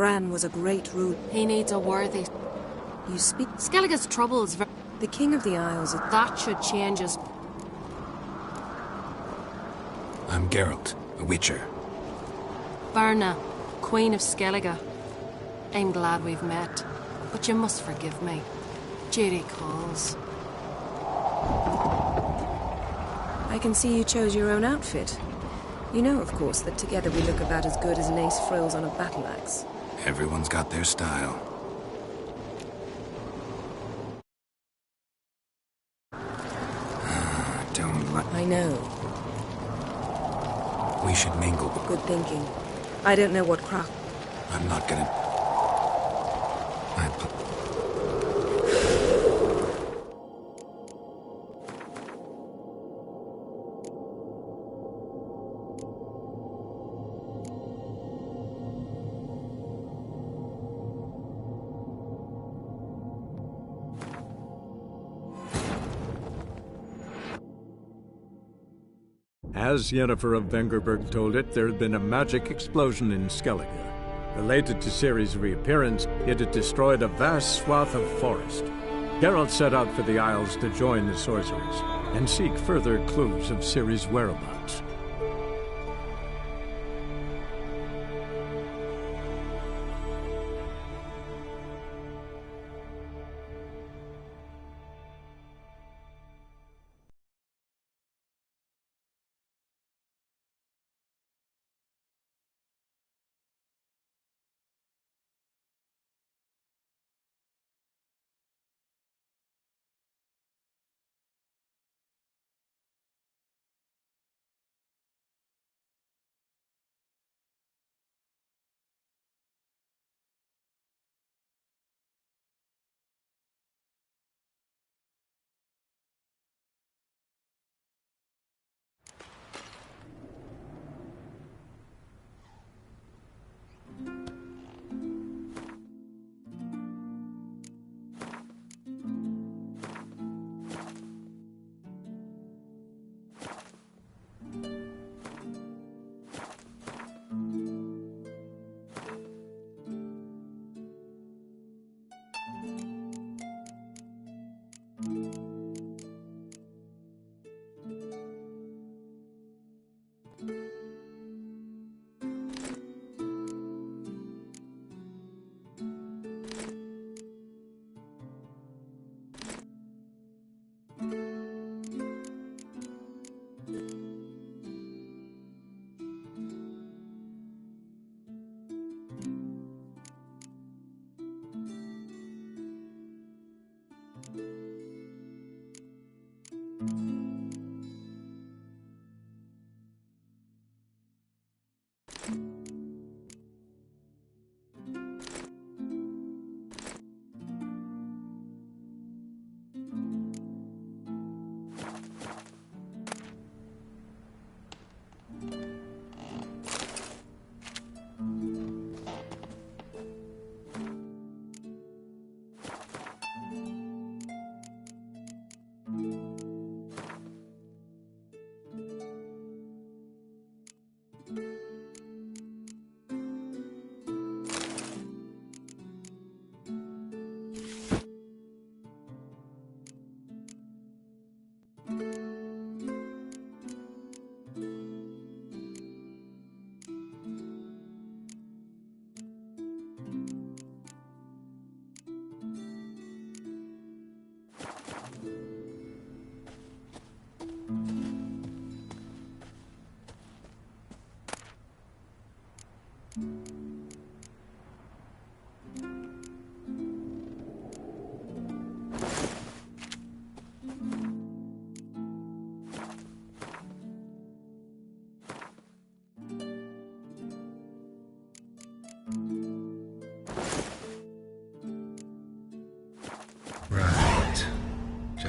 Bran was a great ruler. He needs a worthy... You speak... Skellige's troubles... The King of the Isles... That should change us. I'm Geralt, a Witcher. Birna, Queen of Skellige. I'm glad we've met, but you must forgive me. Duty calls. I can see you chose your own outfit. You know, of course, that together we look about as good as lace frills on a battle axe. Everyone's got their style. Don't like... I know. We should mingle. Good thinking. I don't know what craft... I'm not gonna... As Yennefer of Vengerberg told it, there had been a magic explosion in Skellige. Related to Ciri's reappearance, it had destroyed a vast swath of forest. Geralt set out for the Isles to join the sorcerers and seek further clues of Ciri's whereabouts.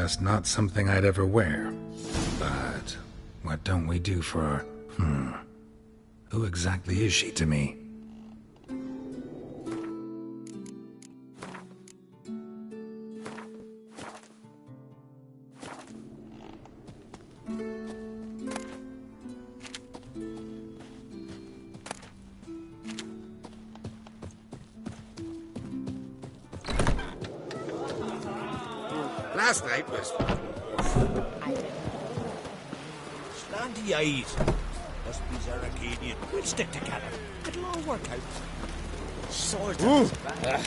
just not something I'd ever wear. But what don't we do for... Who exactly is she to me? Last night was... Slanty eyes. Must be Zaracadian. We'll stick together. It'll all work out. Swords at his back.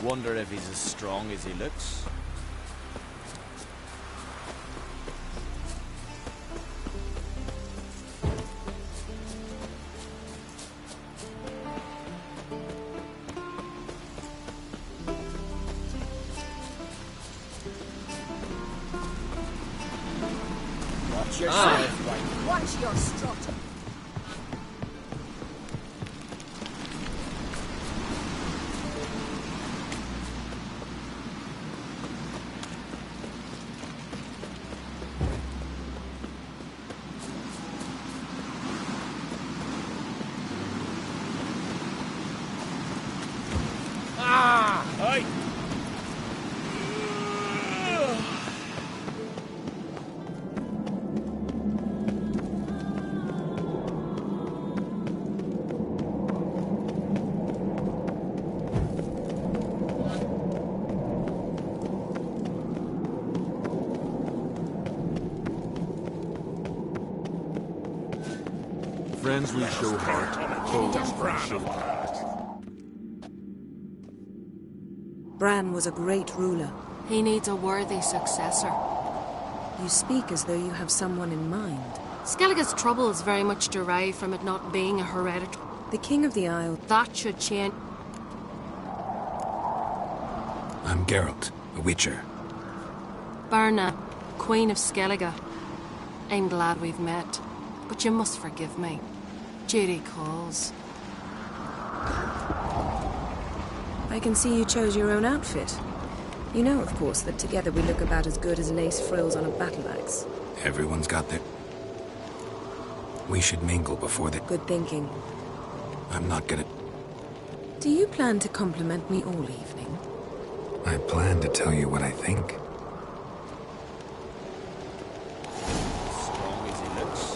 Wonder if he's as strong as he looks. Watch yourself. Watch your strut. Aye. Friends we show heart, foes friendship. Bran was a great ruler. He needs a worthy successor. You speak as though you have someone in mind. Skellige's troubles very much derive from it not being a hereditary. The King of the Isle. That should change. I'm Geralt, a Witcher. Berna, Queen of Skellige. I'm glad we've met, but you must forgive me. Judy calls. I can see you chose your own outfit. You know, of course, that together we look about as good as lace frills on a battle axe. Everyone's got their... We should mingle before the... Good thinking. I'm not gonna... Do you plan to compliment me all evening? I plan to tell you what I think. Strong as he looks.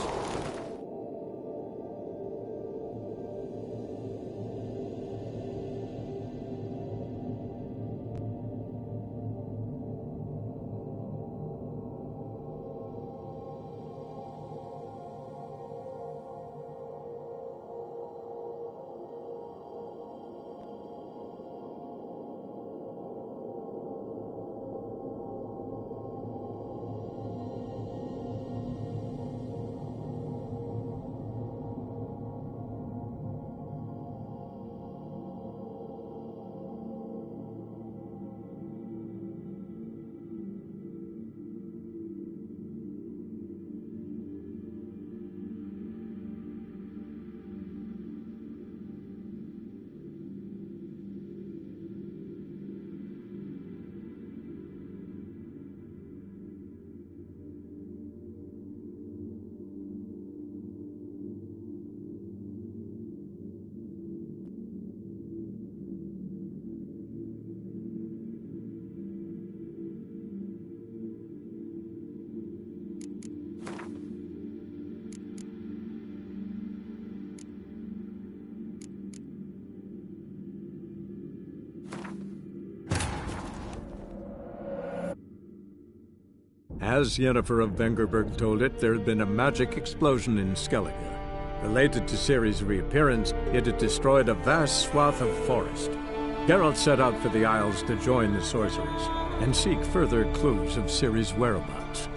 As Yennefer of Vengerberg told it, there had been a magic explosion in Skellige. Related to Ciri's reappearance, it had destroyed a vast swath of forest. Geralt set out for the Isles to join the sorcerers and seek further clues of Ciri's whereabouts.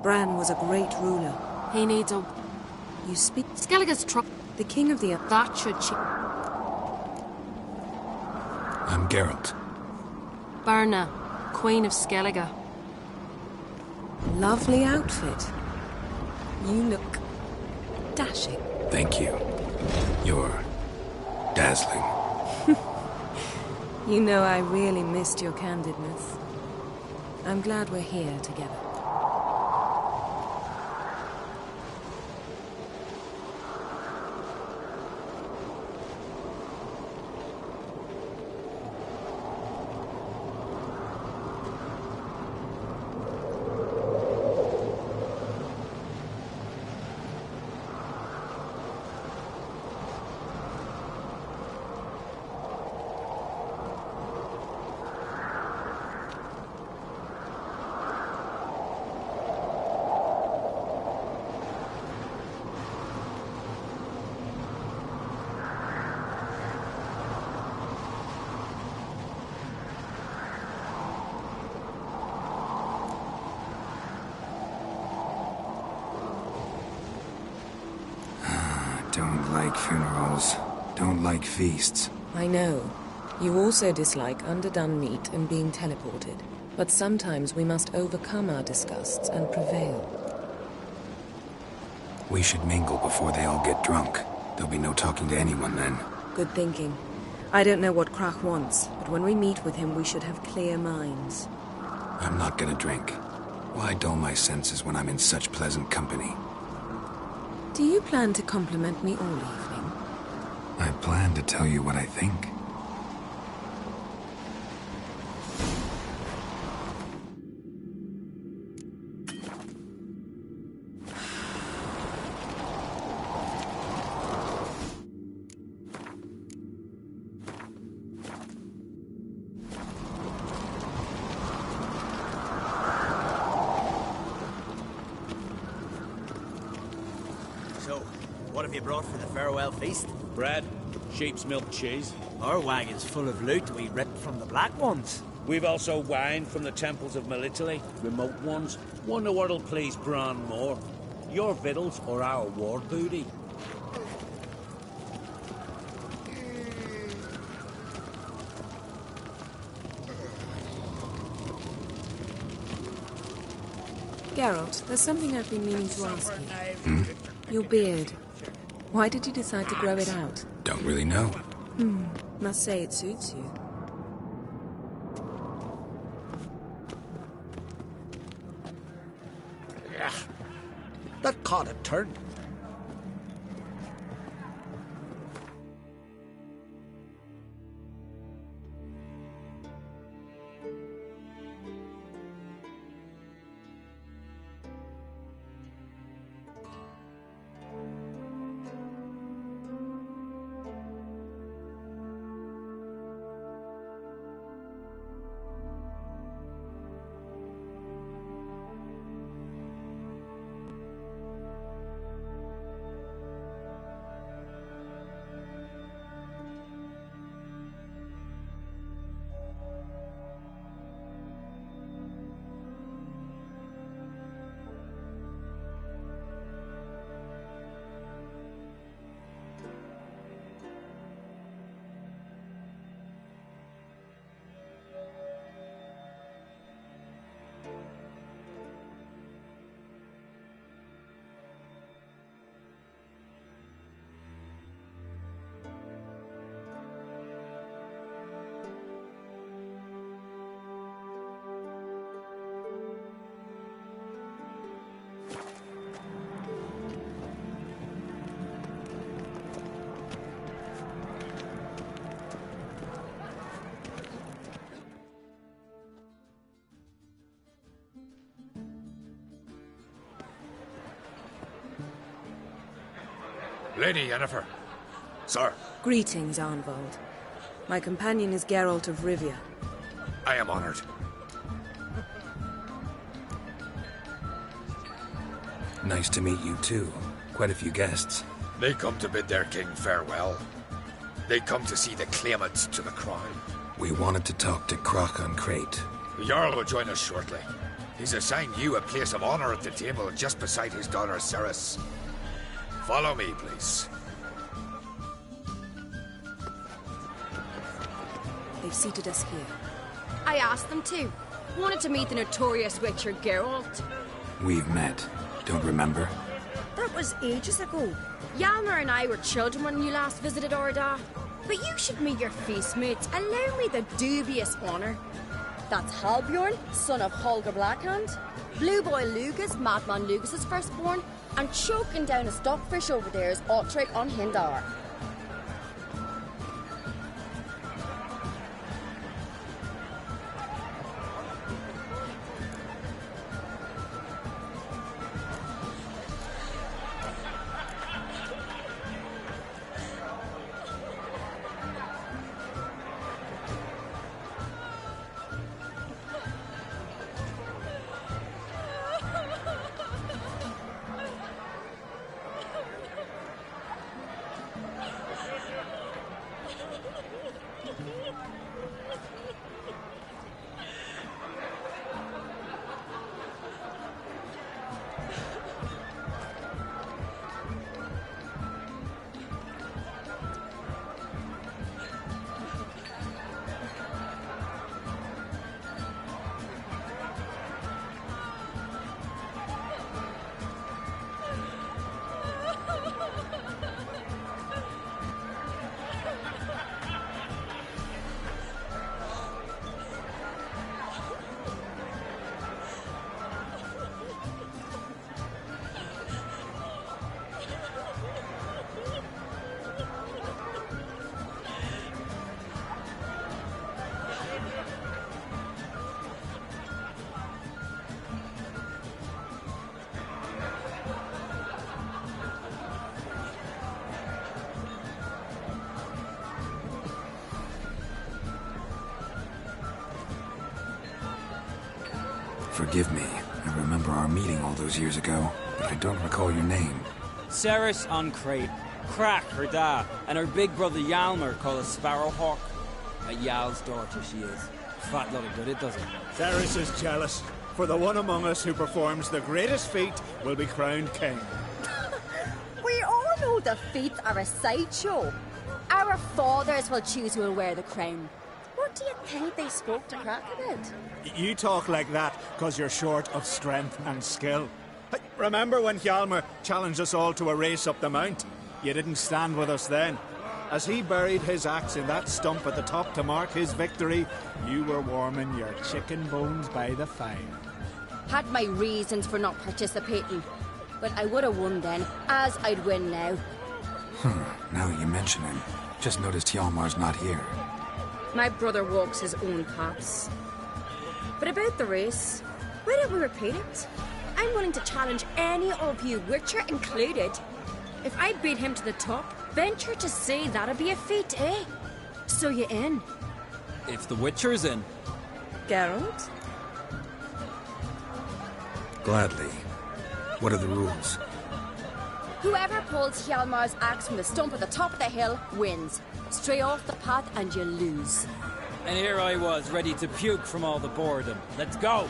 Bran was a great ruler. He needs a... You speak... Skellige's truck. The king of the... That should she... I'm Geralt. Birna, Queen of Skellige. Lovely outfit. You look... dashing. Thank you. You're... dazzling. You know, I really missed your candidness. I'm glad we're here together. Don't like funerals. Don't like feasts. I know. You also dislike underdone meat and being teleported. But sometimes we must overcome our disgusts and prevail. We should mingle before they all get drunk. There'll be no talking to anyone then. Good thinking. I don't know what Crach wants, but when we meet with him we should have clear minds. I'm not gonna drink. Why dull my senses when I'm in such pleasant company? Do you plan to compliment me all evening? I plan to tell you what I think. So, what have you brought for the farewell feast? Bread, sheep's milk cheese. Our wagon's full of loot we ripped from the Black Ones. We've also wine from the temples of Melitele, remote ones. Wonder what'll please Bran more. Your victuals or our war booty? Geralt, there's something I've been meaning to ask you. Your beard. Why did you decide to grow it out? Don't really know. Must say it suits you. That caught a turn. Lady Yennefer. Sir. Greetings, Arnvald. My companion is Geralt of Rivia. I am honored. Nice to meet you too. Quite a few guests. They come to bid their king farewell. They come to see the claimants to the crown. We wanted to talk to Crach an Crate. The Jarl will join us shortly. He's assigned you a place of honor at the table just beside his daughter Cerys. Follow me, please. They've seated us here. I asked them to. Wanted to meet the notorious Witcher Geralt. We've met. Don't remember? That was ages ago. Hjalmar and I were children when you last visited Orda. But you should meet your feast mates. Allow me the dubious honor. That's Halbjorn, son of Holger Blackhand. Blue Boy Lugas, Madman Lugas' firstborn. And choking down a stockfish over there is Otrek on Hindar. Forgive me. I remember our meeting all those years ago, but I don't recall your name. Cerys on Crate. Crack, her da, and her big brother Hjalmar called a Sparrowhawk. A Jarl's daughter she is. Fat lot of good it doesn't. Cerys is jealous, for the one among us who performs the greatest feat will be crowned king. We all know the feats are a sideshow. Our fathers will choose who will wear the crown. What do you think they spoke to Crack about? You talk like that because you're short of strength and skill. Remember when Hjalmar challenged us all to a race up the mount? You didn't stand with us then. As he buried his axe in that stump at the top to mark his victory, you were warming your chicken bones by the fire. Had my reasons for not participating. But I would have won then, as I'd win now. Now you mention him. Just noticed Hjalmar's not here. My brother walks his own paths. But about the race, why don't we repeat it? I'm willing to challenge any of you, Witcher included. If I beat him to the top, venture to say that'd be a feat, eh? So you in? If the Witcher's in. Geralt? Gladly. What are the rules? Whoever pulls Hjalmar's axe from the stump at the top of the hill wins. Stray off the path and you lose. And here I was, ready to puke from all the boredom. Let's go!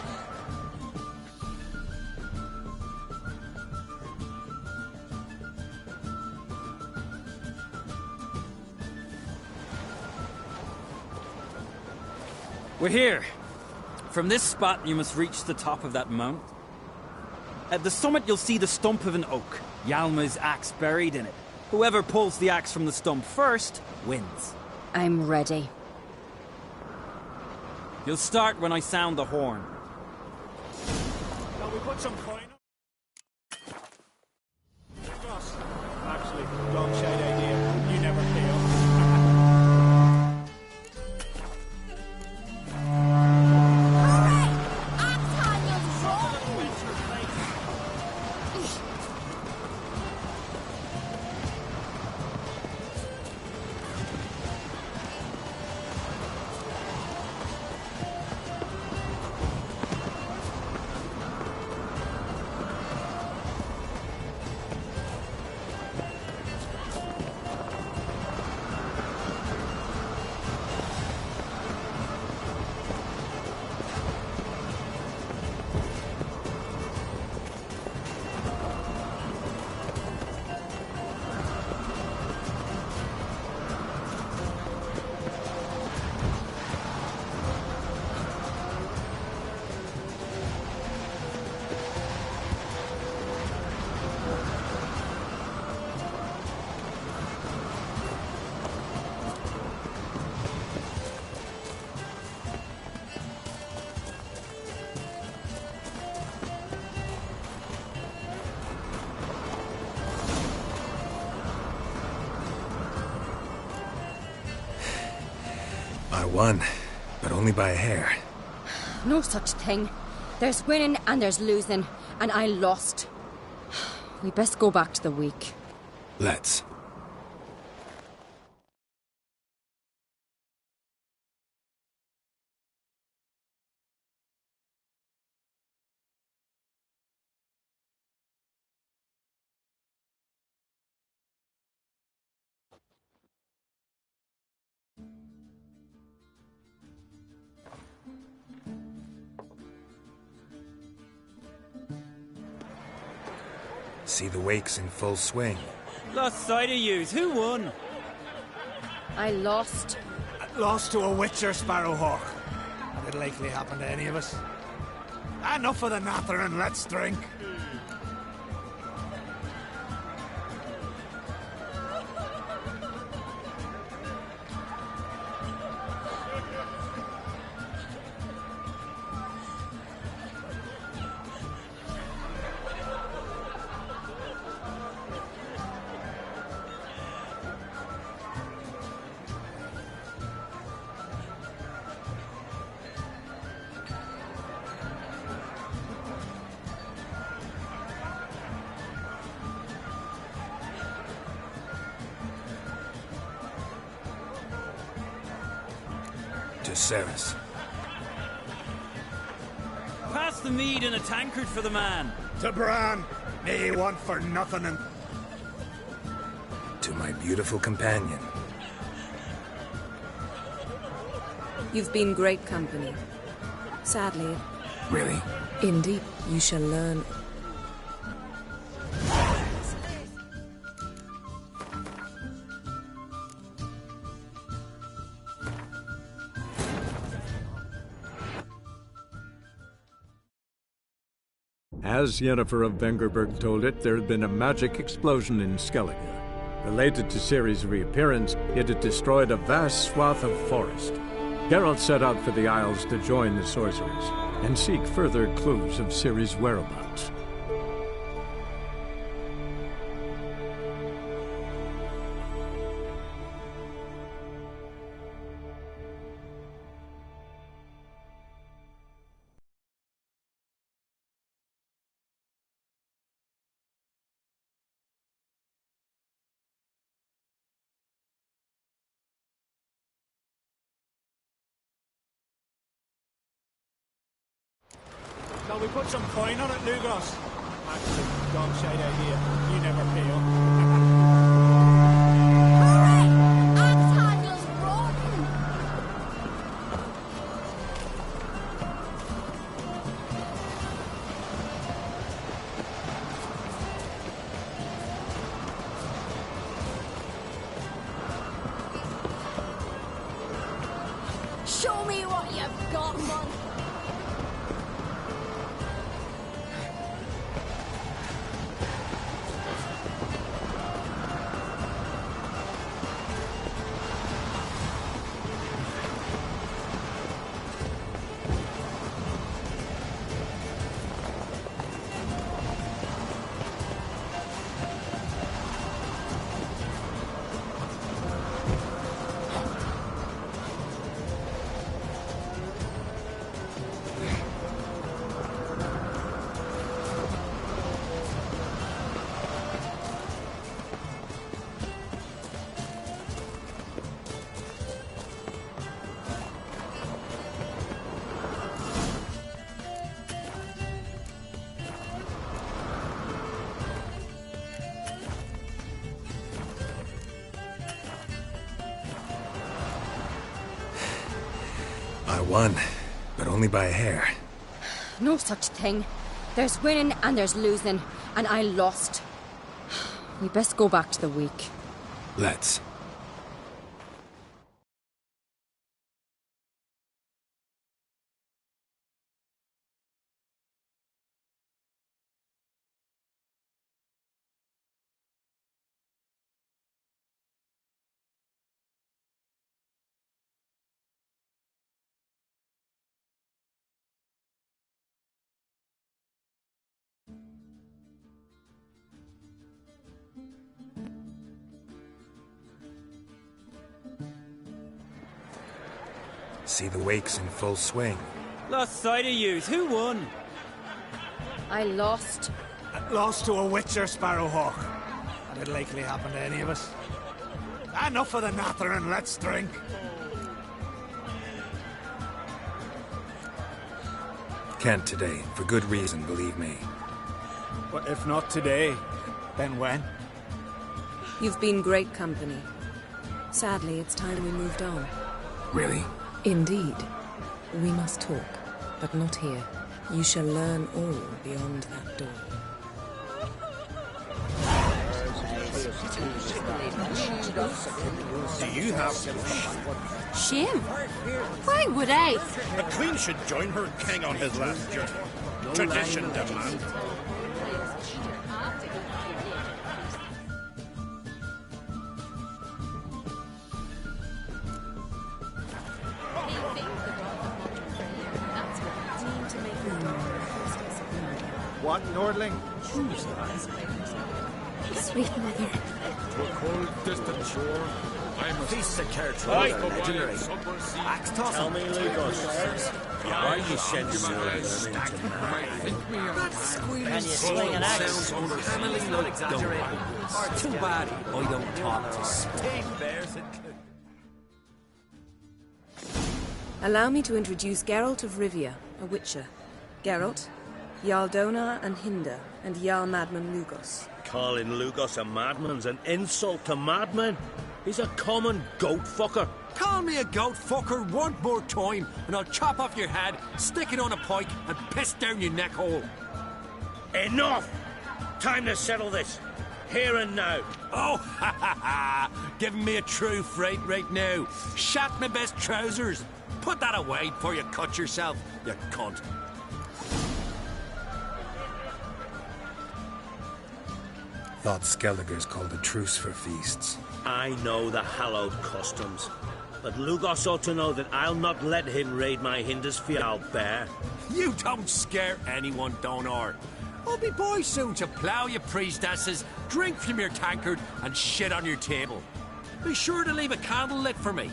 We're here. From this spot, you must reach the top of that mount. At the summit, you'll see the stump of an oak. Hjalmar's axe buried in it. Whoever pulls the axe from the stump first, wins. I'm ready. You'll start when I sound the horn. Shall we put some coin up? Actually, dog shite idea. You never pay up. won, but only by a hair. No such thing. There's winning and there's losing, and I lost. We best go back to the week. Let's. See the wakes in full swing. Lost sight of yous. Who won? I lost. Lost to a Witcher Sparrowhawk. That would likely happen to any of us. Enough of the natter and let's drink. To Ceres. Pass the mead in a tankard for the man. To Bran, me want for nothing and... To my beautiful companion. You've been great company. Sadly. Really? Indeed, you shall learn. As Yennefer of Vengerberg told it, there had been a magic explosion in Skellige. Related to Ciri's reappearance, it had destroyed a vast swath of forest. Geralt set out for the Isles to join the sorcerers and seek further clues of Ciri's whereabouts. Shall we put some coin on it, Lugos? Actually, dog shite idea. You never pay up. Hooray! Axe handles rotten! Show me what you've got, monk! I won, but only by a hair. No such thing. There's winning and there's losing, and I lost. We best go back to the week. Let's. See the wakes in full swing. Lost sight of yous. Who won? I lost. Lost to a Witcher, Sparrowhawk. That'd likely happen to any of us. Enough of the natter and let's drink. Can't today, for good reason, believe me. But if not today, then when? You've been great company. Sadly, it's time we moved on. Really? Indeed. We must talk, but not here. You shall learn all beyond that door. Do you have Shame. Why would I? the Queen should join her king on his last journey. Tradition demands. What, Nordling? Sweet mother. To a cold, distant shore, I must Feast of Kertrude. Aye, Legendary. Axe Tell me, Lugos. Why you send You might think me of Can you swing an axe? sounds uncannily like exaggerated. Too bad I don't talk to Steve Bears and Allow me to introduce Geralt of Rivia, a Witcher. Geralt, Jarl Donar and Hinder, and Jarl Madman Lugos. Calling Lugos a madman's an insult to madmen. He's a common goat fucker. Call me a goat fucker one more time, and I'll chop off your head, stick it on a pike, and piss down your neck hole. Enough! Time to settle this. Here and now. Oh, ha ha ha! Giving me a true fright right now. Shat my best trousers. Put that away before you cut yourself, you cunt. Thought Skellige's called a truce for feasts. I know the hallowed customs. But Lugos ought to know that I'll not let him raid my Hindisfial bear. You don't scare anyone, Donar. I'll be boy soon to plough your priestesses, drink from your tankard, and shit on your table. Be sure to leave a candle lit for me.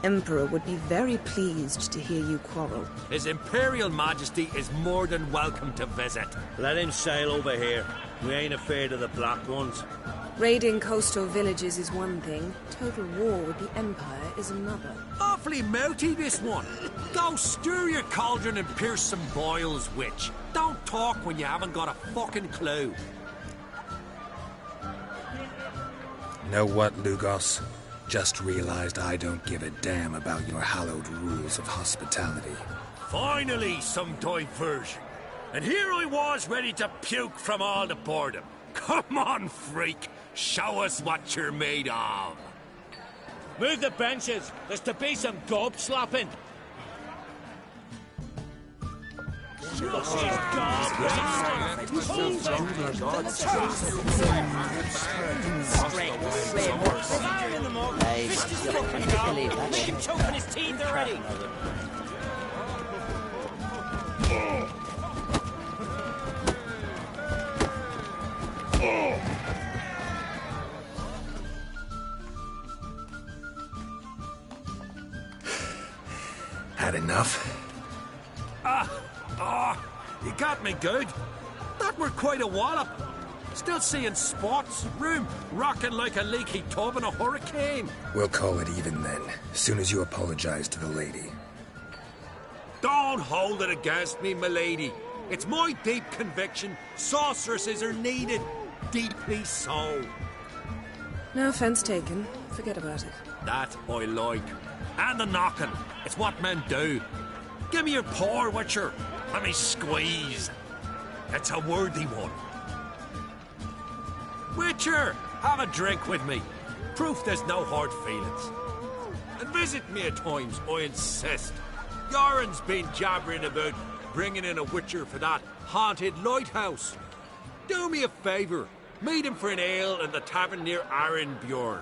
Emperor would be very pleased to hear you quarrel. His Imperial Majesty is more than welcome to visit. Let him sail over here. We ain't afraid of the Black Ones. Raiding coastal villages is one thing. Total war with the Empire is another. Awfully mouty, this one. Go stir your cauldron and pierce some boils, witch. Don't talk when you haven't got a fucking clue. Know what, Lugos? Just realized I don't give a damn about your hallowed rules of hospitality. Finally, some diversion. And here I was ready to puke from all the boredom. Come on, freak. Show us what you're made of. Move the benches. There's to be some gob slapping. Him choking his teeth already. Had enough? You got me good. That were quite a wallop. Still seeing spots, room rocking like a leaky tub in a hurricane. We'll call it even then, as soon as you apologize to the lady. Don't hold it against me, milady. It's my deep conviction sorceresses are needed. Deeply so. No offense taken. Forget about it. That I like. And the knocking. It's what men do. Give me your paw, Witcher. Let me squeeze. It's a worthy one. Witcher, have a drink with me. Proof there's no hard feelings. And visit me at times, I insist. Yoren's been jabbering about bringing in a Witcher for that haunted lighthouse. Do me a favour. Meet him for an ale in the tavern near Arenbjorn.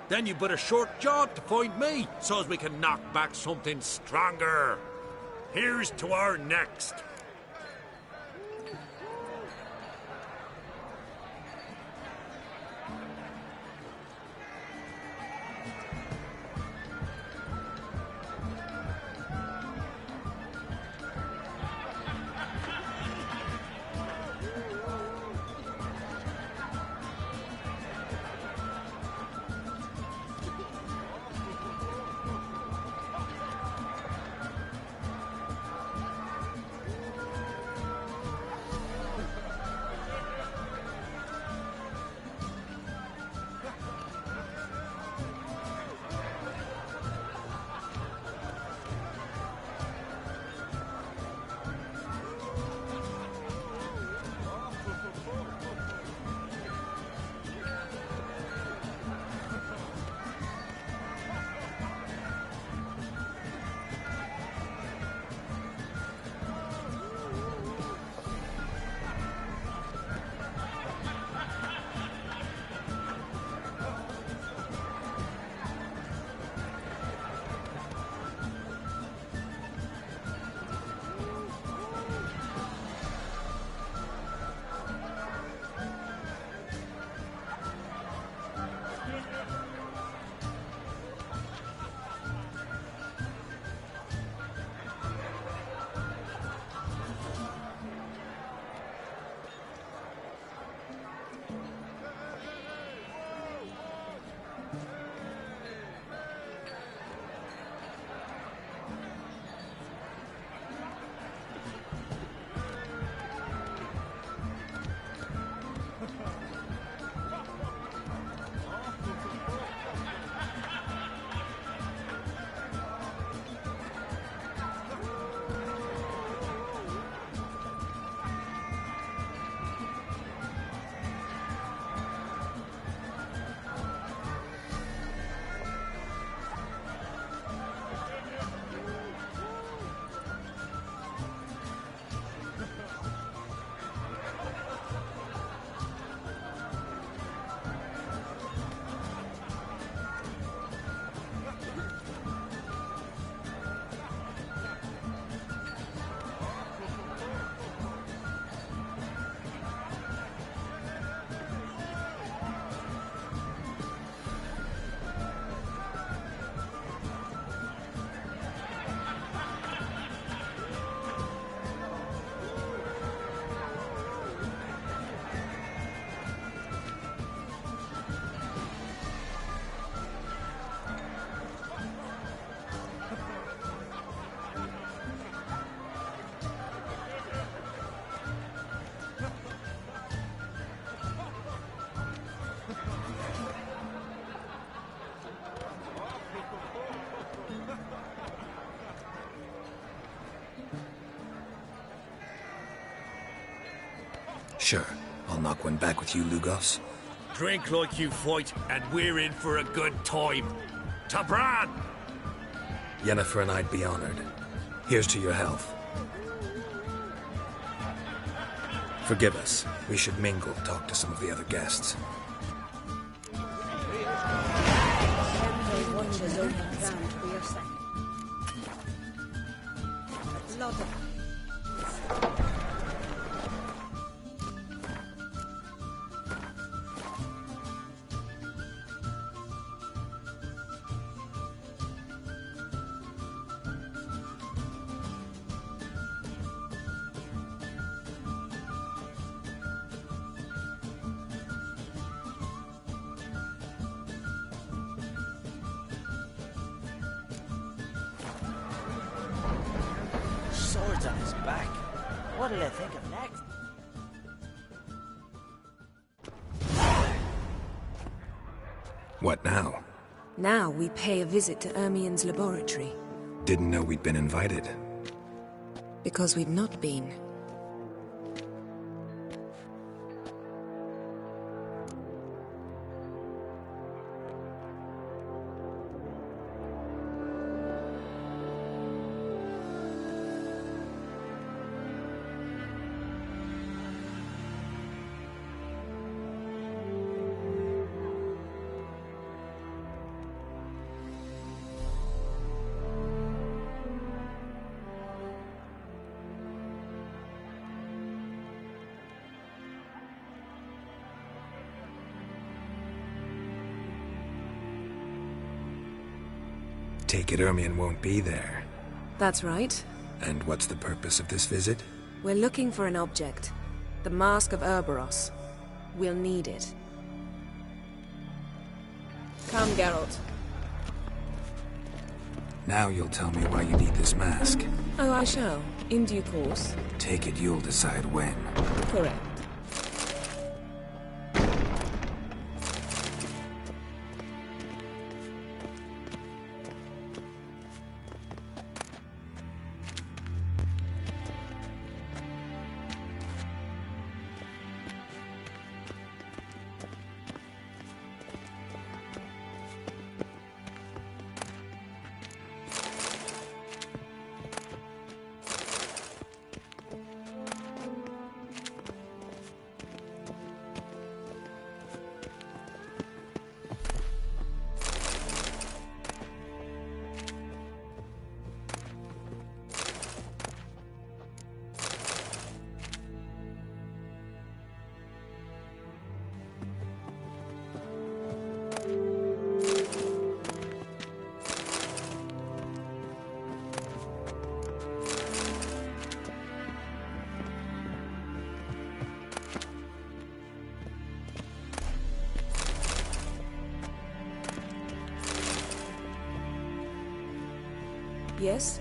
Then you but a short job to find me, so as we can knock back something stronger. Here's to our next. Sure, I'll knock one back with you, Lugos. Drink like you fight, and we're in for a good time. To Bran! Yennefer and I'd be honored. Here's to your health. Forgive us. We should mingle, talk to some of the other guests. Swords on his back. What'll I think of next? What now? Now we pay a visit to Ermien's laboratory. Didn't know we'd been invited. Because we've not been. Take it Ermien won't be there. That's right. And what's the purpose of this visit? We're looking for an object. The Mask of Urboros. We'll need it. Come, Geralt. Now you'll tell me why you need this mask. Oh, I shall. In due course. Take it you'll decide when. Correct. Yes?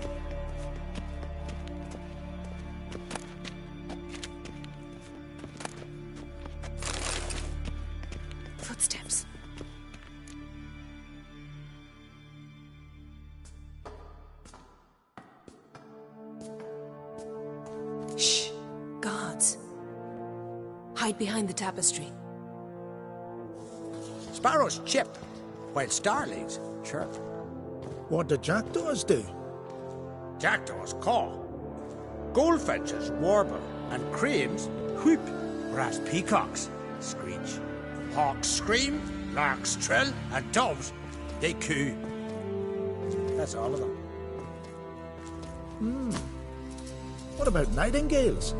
Footsteps. Shh. Guards. Hide behind the tapestry. Sparrows chip, while starlings chirp. What do jackdaws do? Jackdaws caw. Goldfinches warble, and cranes whoop, whereas peacocks screech. Hawks scream, larks trill, and doves, they coo. That's all of them. What about nightingales?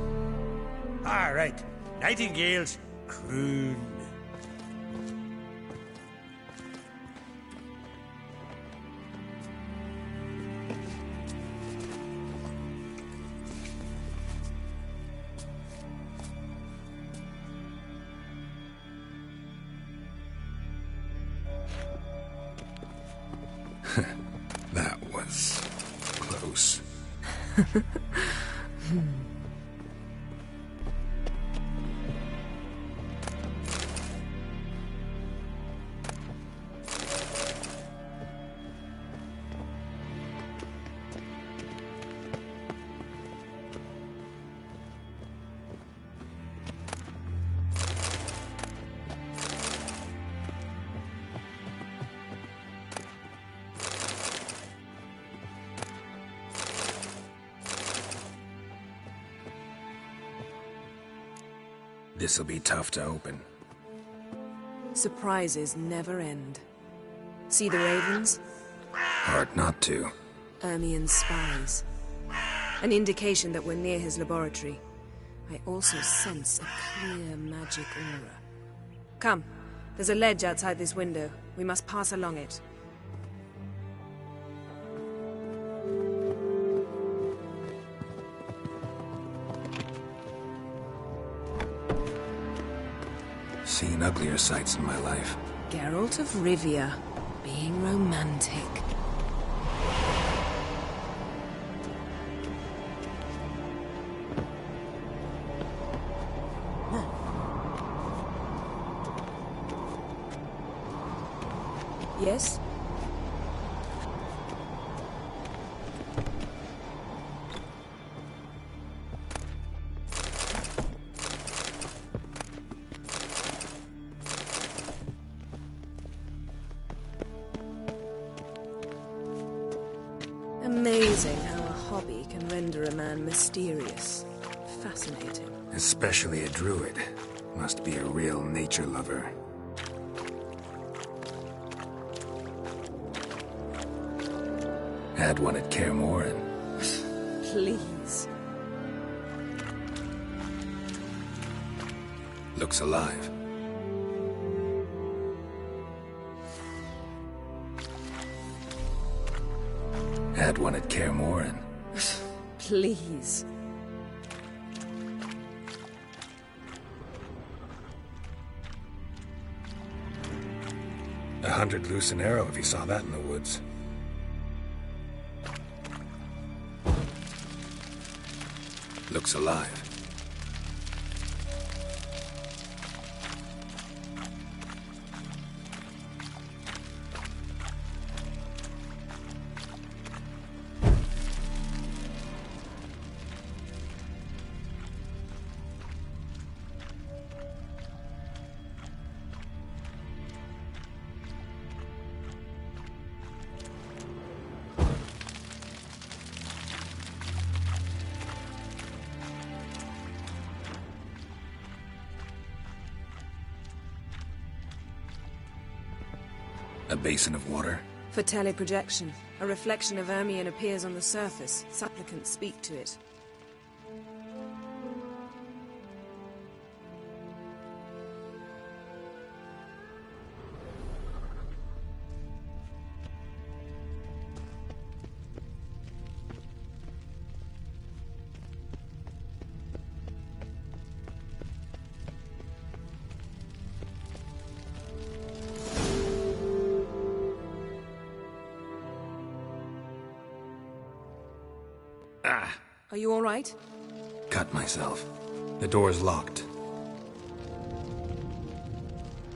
All right, nightingales croon. That was close. This'll be tough to open. Surprises never end. See the ravens? Hard not to. Ermien's spies. An indication that we're near his laboratory. I also sense a clear magic aura. Come, there's a ledge outside this window. We must pass along it. Seen uglier sights in my life. Geralt of Rivia, being romantic. Yes? Amazing how a hobby can render a man mysterious. Fascinating. Especially a druid. Must be a real nature lover. Had one at Kaer Morhen. Please. Looks alive. Had one at Kaer Morhen. Please. $100 loose an arrow if you saw that in the woods. Looks alive. A basin of water? For teleprojection. A reflection of Ermien appears on the surface. Supplicants speak to it. Are you all right? Cut myself. The door's locked.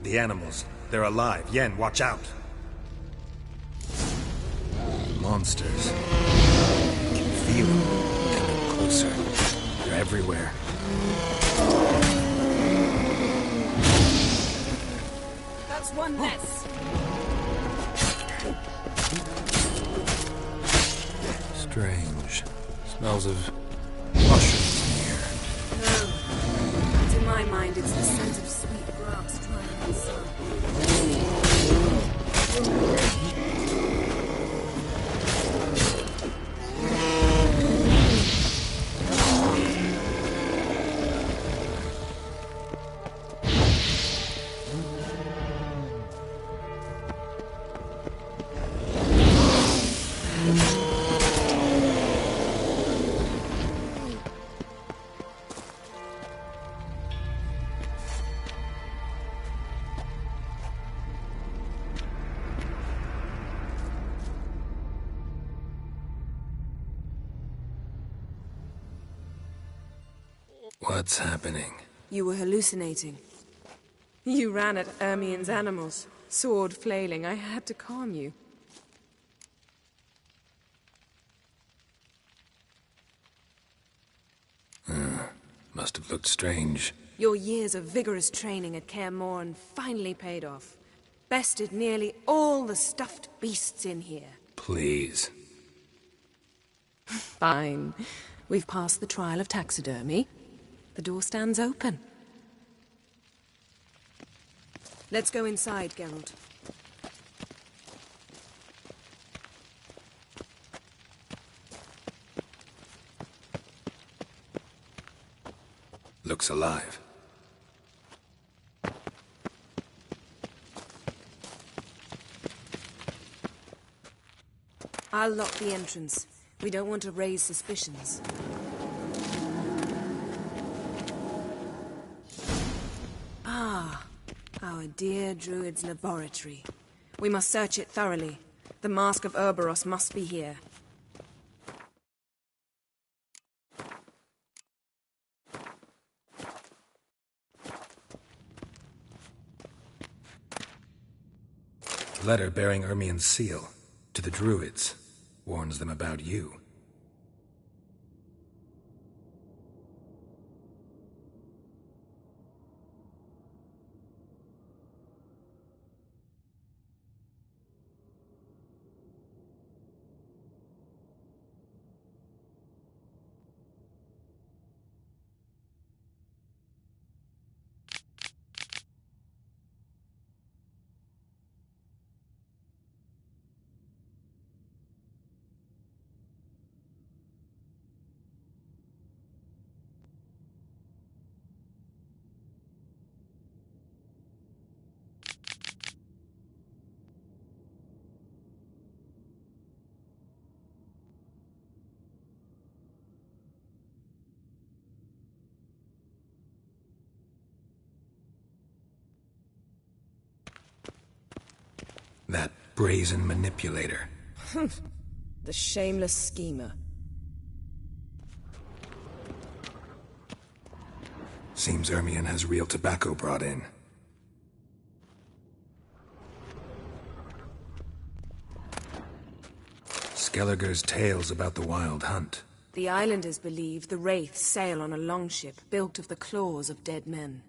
The animals. They're alive. Yen, watch out. Monsters. I can feel them coming closer. They're everywhere. That's one less. Strange. Smells of mushrooms in here. No. To my mind, it's the scent of sweet grass drying in the sun. What's happening? You were hallucinating. You ran at Ermien's animals, sword flailing. I had to calm you. Must have looked strange. Your years of vigorous training at Kaer Morhen finally paid off. Bested nearly all the stuffed beasts in here. Please. Fine. We've passed the trial of taxidermy. The door stands open. Let's go inside, Geralt. Looks alive. I'll lock the entrance. We don't want to raise suspicions. Ah, our dear Druid's laboratory. We must search it thoroughly. The Mask of Urboros must be here. Letter bearing Ermien's seal. To the Druids. Warns them about you. That brazen manipulator. The shameless schemer. Seems Ermien has real tobacco brought in. Skellige's tales about the Wild Hunt. The islanders believe the Wraiths sail on a longship built of the claws of dead men.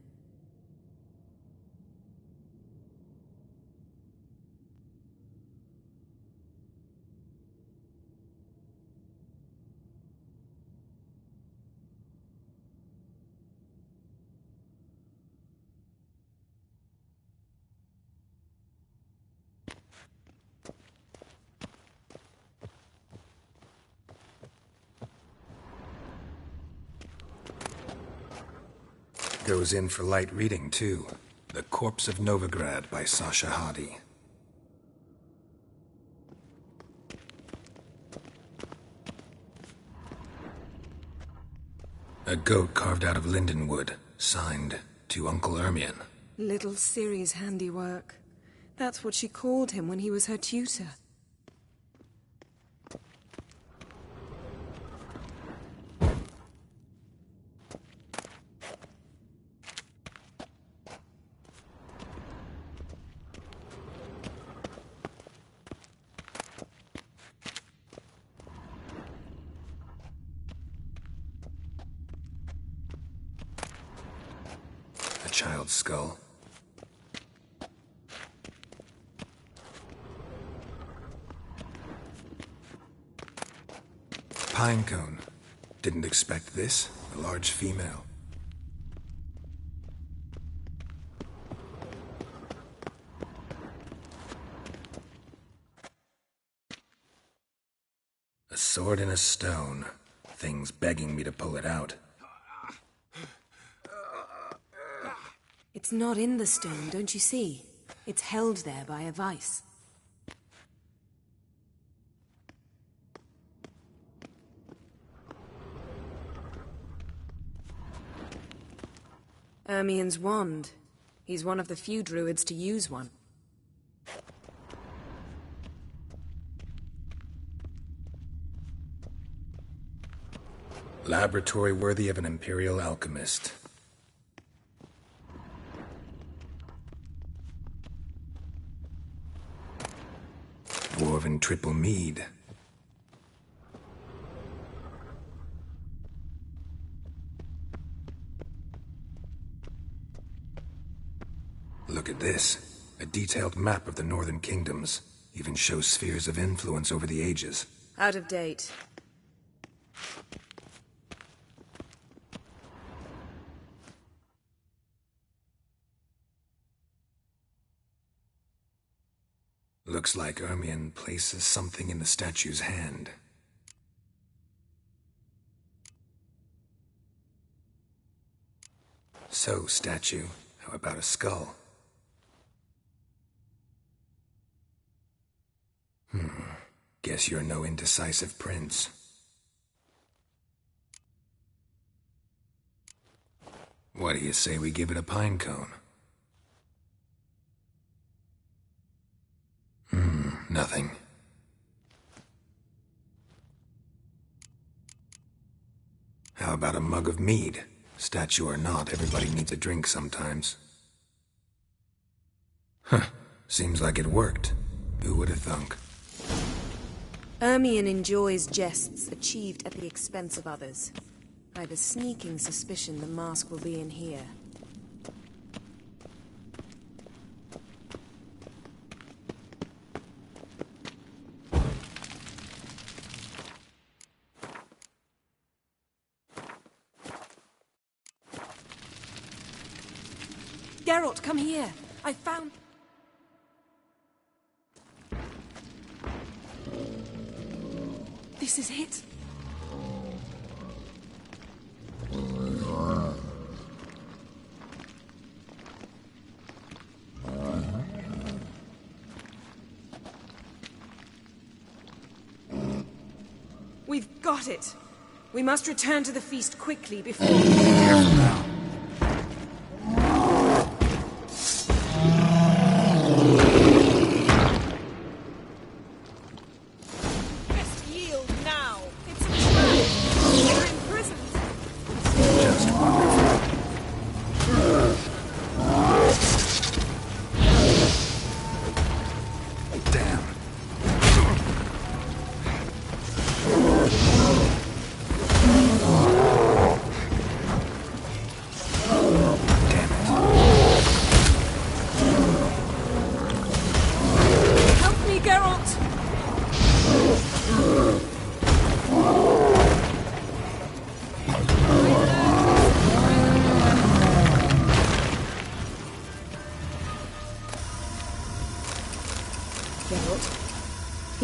Goes in for light reading, too. The Corpse of Novigrad by Sasha Hadi. A goat carved out of lindenwood, signed to Uncle Ermien. Little Ciri's handiwork. That's what she called him when he was her tutor. Child's skull. Pinecone. Didn't expect this. A large female. A sword in a stone. Thing's begging me to pull it out. It's not in the stone, don't you see? It's held there by a vice. Ermien's wand. He's one of the few druids to use one. Laboratory worthy of an imperial alchemist. Dwarven triple mead. Look at this. A detailed map of the northern kingdoms. Even shows spheres of influence over the ages. Out of date. Looks like Ermion places something in the statue's hand. So, statue, how about a skull? Guess you're no indecisive prince. What do you say we give it a pine cone? Nothing. How about a mug of mead? Statue or not, everybody needs a drink sometimes. Huh. Seems like it worked. Who would have thunk? Ermion enjoys jests achieved at the expense of others. I have a sneaking suspicion the mask will be in here. Geralt, come here! I found... This is it! We've got it! We must return to the feast quickly before... Careful now.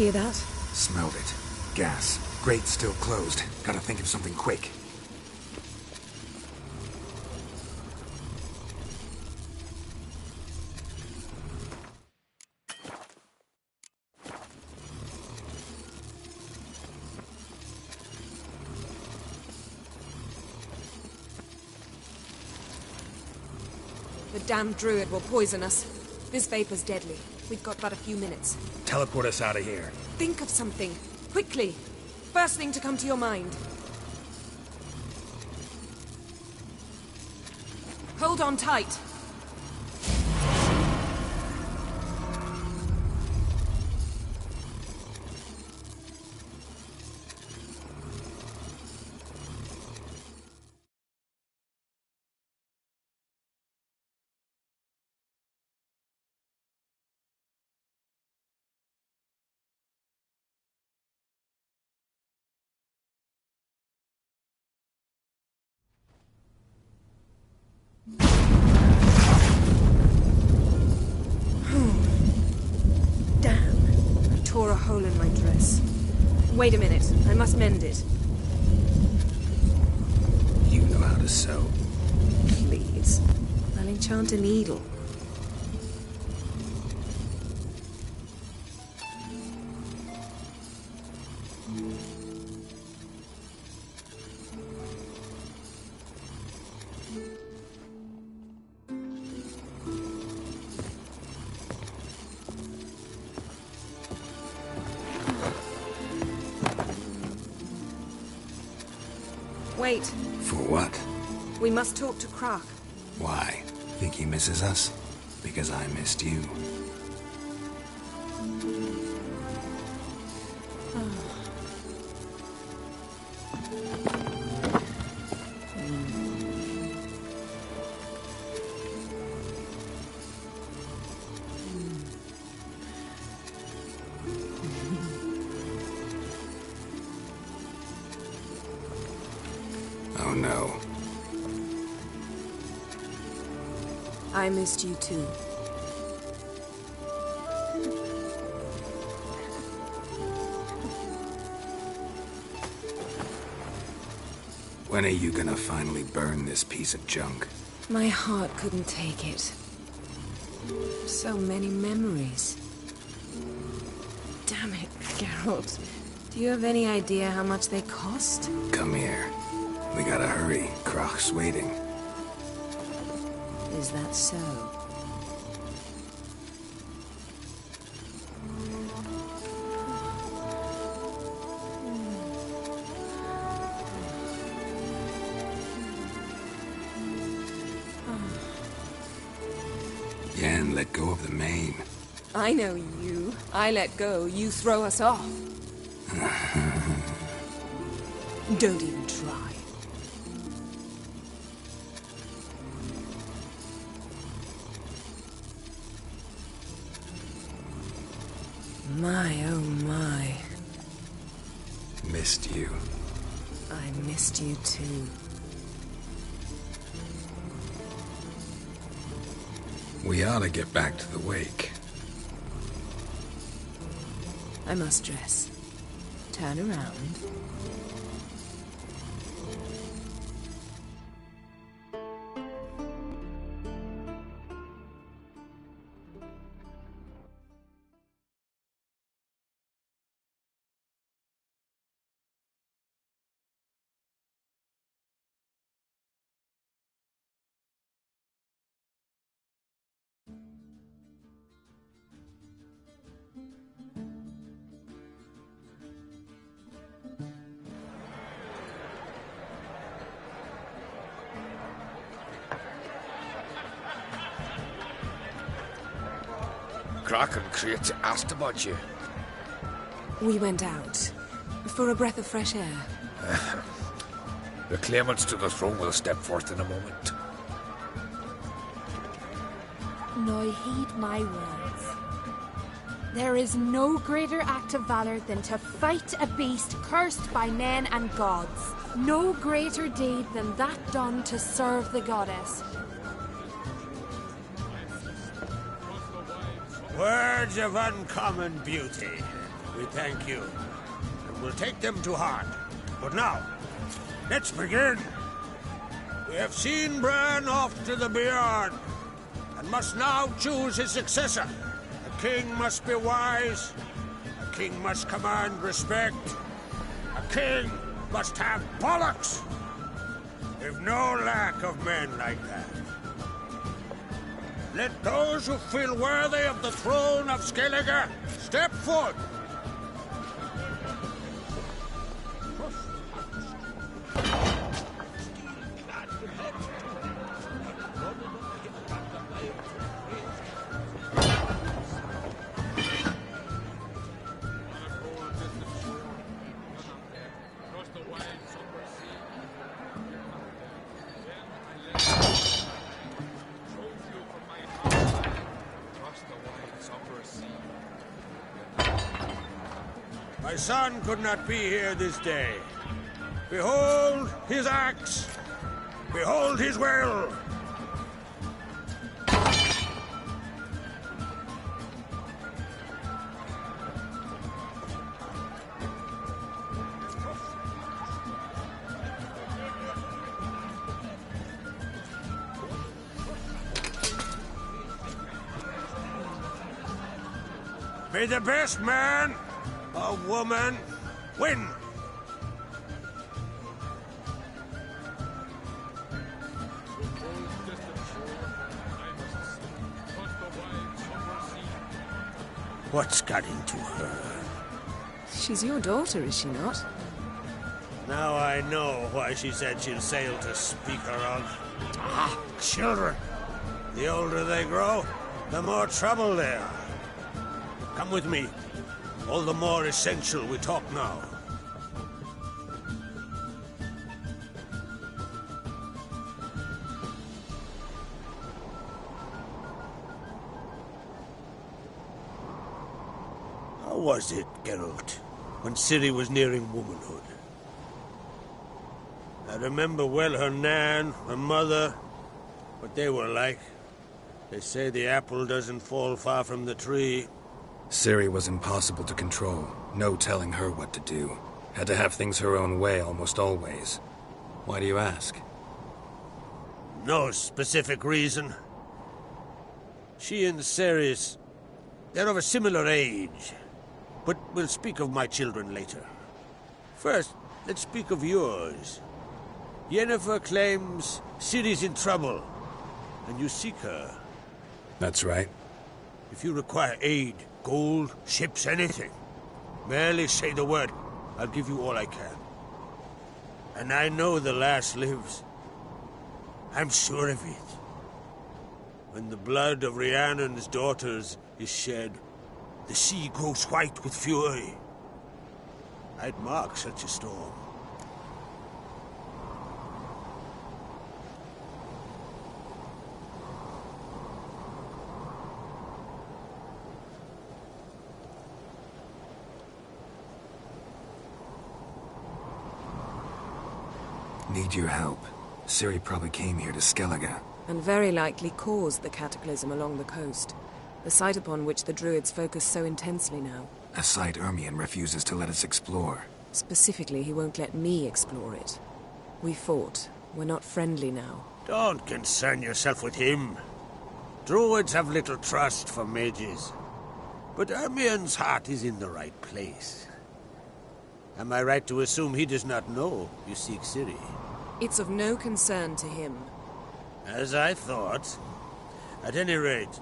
Hear that? Smelled it. Gas. Grate still closed. Gotta think of something quick. The damned druid will poison us. This vapor's deadly. We've got but a few minutes. Teleport us out of here. Think of something. Quickly. First thing to come to your mind. Hold on tight. Tore a hole in my dress. Wait a minute. I must mend it. You know how to sew. Please. I'll enchant a needle. Wait. For what? We must talk to Krak. Why? Think he misses us? Because I missed you. Oh no. I missed you too. When are you gonna finally burn this piece of junk? My heart couldn't take it. So many memories. Damn it, Geralt. Do you have any idea how much they cost? Come here. We gotta hurry. Crach's waiting. Is that so? Yen, let go of the mane. I know you. I let go, you throw us off. Don't even try. My, oh my. Missed you. I missed you too. We ought to get back to the wake. I must dress. Turn around. Crach and Create asked about you. We went out. For a breath of fresh air. The claimants to the throne will step forth in a moment. Now heed my words. There is no greater act of valor than to fight a beast cursed by men and gods. No greater deed than that done to serve the goddess. Words of uncommon beauty. We thank you, and we'll take them to heart. But now, let's begin. We have seen Bran off to the beyond, and must now choose his successor. A king must be wise. A king must command respect. A king must have bollocks. We've no lack of men like that. Let those who feel worthy of the throne of Skellige step forth. My son could not be here this day. Behold his axe. Behold his will. May the best man or woman win. What's got into her? She's your daughter, is she not? Now I know why she said she'll sail to speak her of. Ah, children. The older they grow, the more trouble they are. Come with me. All the more essential we talk now. How was it, Geralt, when Ciri was nearing womanhood? I remember well her nan, her mother, what they were like. They say the apple doesn't fall far from the tree. Ciri was impossible to control. No telling her what to do. Had to have things her own way almost always. Why do you ask? No specific reason. She and Ceres, they're of a similar age. But we'll speak of my children later. First, let's speak of yours. Yennefer claims Ciri's in trouble, and you seek her. That's right. If you require aid, gold, ships, anything, merely say the word. I'll give you all I can. And I know the lass lives. I'm sure of it. When the blood of Rhiannon's daughters is shed, the sea grows white with fury. I'd mark such a storm. Need your help. Ciri probably came here to Skellige. And very likely caused the cataclysm along the coast. The site upon which the Druids focus so intensely now. A site Ermion refuses to let us explore. Specifically, he won't let me explore it. We fought. We're not friendly now. Don't concern yourself with him. Druids have little trust for mages. But Ermion's heart is in the right place. Am I right to assume he does not know you seek Ciri? It's of no concern to him. As I thought. At any rate,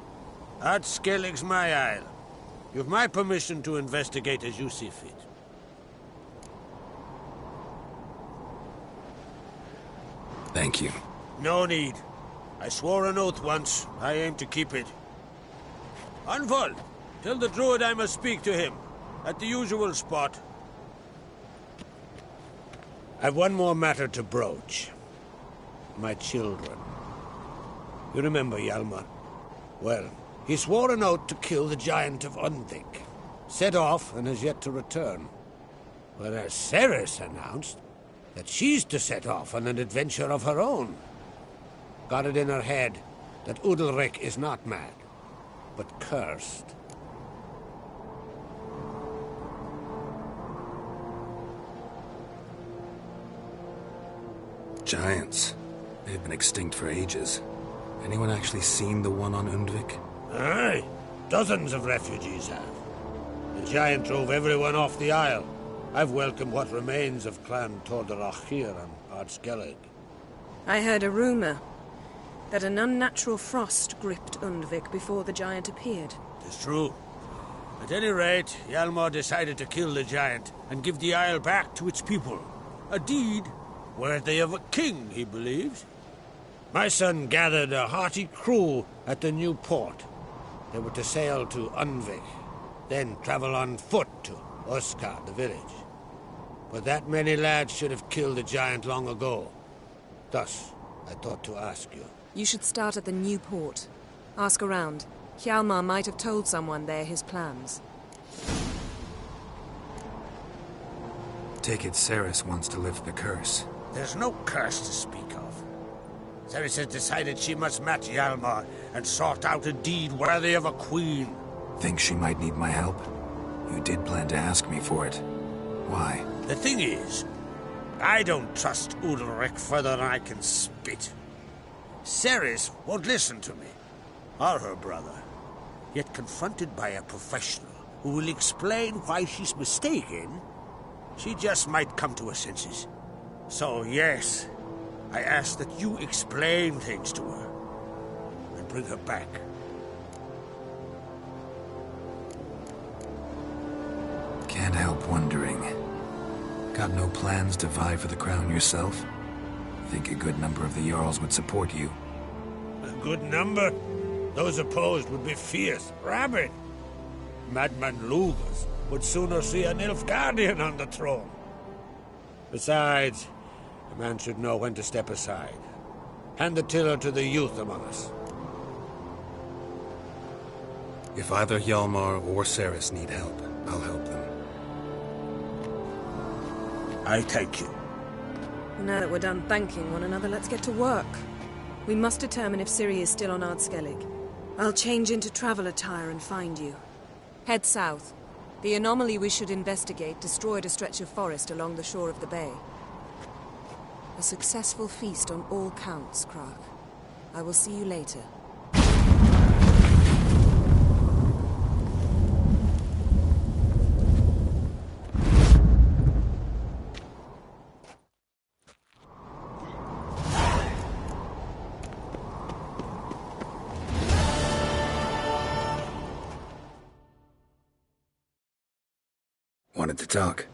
Ard Skellig's my isle. You've my permission to investigate as you see fit. Thank you. No need. I swore an oath once. I aim to keep it. Anvald, tell the druid I must speak to him. At the usual spot. I've one more matter to broach. My children. You remember Hjalmar? Well, he swore an oath to kill the Giant of Undvik. Set off and has yet to return. Whereas Ceres announced that she's to set off on an adventure of her own. Got it in her head that Udalryk is not mad, but cursed. Giants. They've been extinct for ages. Anyone actually seen the one on Undvik? Aye. Dozens of refugees have. The giant drove everyone off the isle. I've welcomed what remains of Clan Tordarach here on Ard Skellig. I heard a rumor that an unnatural frost gripped Undvik before the giant appeared. It's true. At any rate, Hjalmar decided to kill the giant and give the isle back to its people. A deed worthy of a king, he believes. My son gathered a hearty crew at the new port. They were to sail to Undvik, then travel on foot to Uskar, the village. But that many lads should have killed the giant long ago. Thus, I thought to ask you. You should start at the new port. Ask around. Hjalmar might have told someone there his plans. Take it Ceres wants to lift the curse. There's no curse to speak of. Ceres has decided she must match Hjalmar and sort out a deed worthy of a queen. Think she might need my help? You did plan to ask me for it. Why? The thing is, I don't trust Udalryk further than I can spit. Ceres won't listen to me, or her brother. Yet confronted by a professional who will explain why she's mistaken, she just might come to her senses. So, yes, I ask that you explain things to her and bring her back. Can't help wondering. Got no plans to vie for the crown yourself? Think a good number of the Jarls would support you. A good number? Those opposed would be fierce, rabid. Madman Lugas would sooner see an Nilfgaardian on the throne. Besides, a man should know when to step aside. Hand the tiller to the youth among us. If either Hjalmar or Ceres need help, I'll help them. I thank you. Now that we're done thanking one another, let's get to work. We must determine if Ciri is still on Ard Skellig. I'll change into travel attire and find you. Head south. The anomaly we should investigate destroyed a stretch of forest along the shore of the bay. A successful feast on all counts, Crach. I will see you later. Wanted to talk.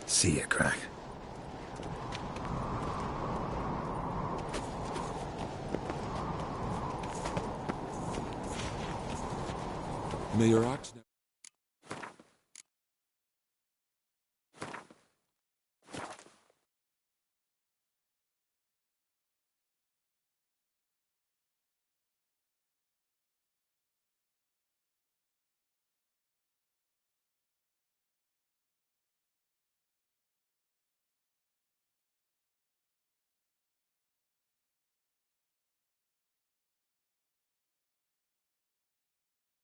See ya, Crach. May your axe